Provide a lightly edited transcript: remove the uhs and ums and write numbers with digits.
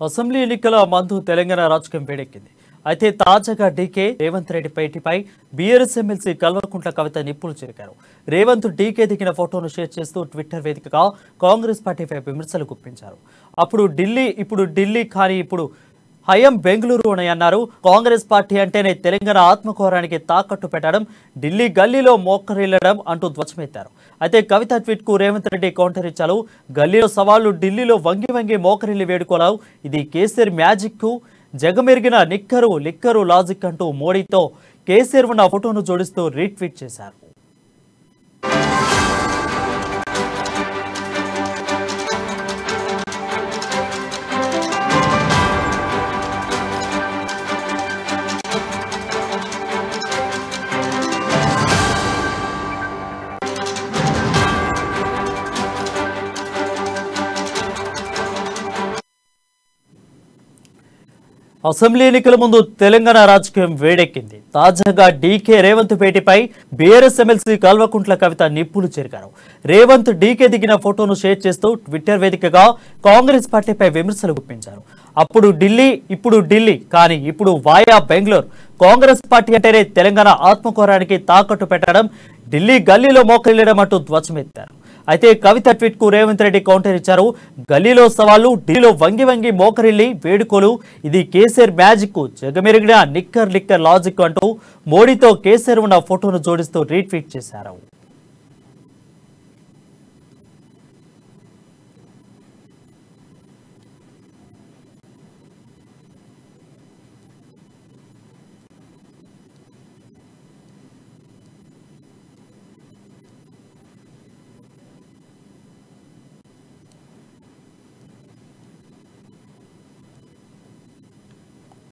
Assembly ఎన్నికల మందు తెలంగాణ రాజకీయం వేడెక్కింది. అయితే తాజాగా డీకే రేవంత్ రెడ్డి పేటీపై బీఆర్ఎస్ ఎమ్మెల్సీ కల్వకుంట్ల కవిత నిప్పులు చెరికారు. రేవంత్ డీకే దిగిన ఫోటోను షేర్ చేస్తూ ట్విట్టర్ వేదికగా కాంగ్రెస్ పార్టీపై విమర్శలు గుప్పించారు. అప్పుడు ఢిల్లీ, ఇప్పుడు ఢిల్లీ, కానీ ఇప్పుడు హయం బెంగళూరు అని అన్నారు. కాంగ్రెస్ పార్టీ అంటేనే తెలంగాణ ఆత్మగౌరవానికి తాకట్టు పెట్టడం, ఢిల్లీ గల్లీలో మోకరిల్లడం అంటూ ధ్వజమెత్తారు. అయితే కవిత ట్వీట్ కు రేవంత్ రెడ్డి కౌంటర్ ఇచ్చారు. గల్లీలో సవాళ్లు, ఢిల్లీలో వంగి వంగి మోకరిల్లి వేడుకోలావు, ఇది కేసీఆర్ మ్యాజిక్ కు జగమెరిగిన లిక్కరు లాజిక్ అంటూ మోడీతో కేసీఆర్ ఉన్న ఫోటోను జోడిస్తూ రీట్వీట్ చేశారు. అసెంబ్లీ ఎన్నికల ముందు తెలంగాణ రాజకీయం వేడెక్కింది. తాజాగా డీకే రేవంత్ భేటీపై బీఆర్ఎస్ ఎమ్మెల్సీ కల్వకుంట్ల కవిత నిప్పులు చెరిగారు. రేవంత్ డీకే దిగిన ఫోటోను షేర్ చేస్తూ ట్విట్టర్ వేదికగా కాంగ్రెస్ పార్టీపై విమర్శలు గుప్పించారు. అప్పుడు ఢిల్లీ, ఇప్పుడు ఢిల్లీ, కానీ ఇప్పుడు వాయా బెంగళూరు. కాంగ్రెస్ పార్టీ అంటేనే తెలంగాణ ఆత్మగౌరవానికి తాకట్టు పెట్టడం, ఢిల్లీ గల్లీలో మోకరిల్లడం అంటూ ధ్వజమెత్తారు. అయితే కవిత ట్వీట్ కు రేవంత్ రెడ్డి కౌంటర్ ఇచ్చారు. గల్లీలో సవాళ్లు, ఢిల్లీలో వంగి వంగి మోకరిల్లి వేడుకోలు, ఇది కేసీఆర్ మ్యాజిక్, జగమెరిగిన లిక్కర్ లాజిక్ అంటూ మోడీతో కేసీఆర్ ఉన్న ఫోటోను జోడిస్తూ రీట్వీట్ చేశారు.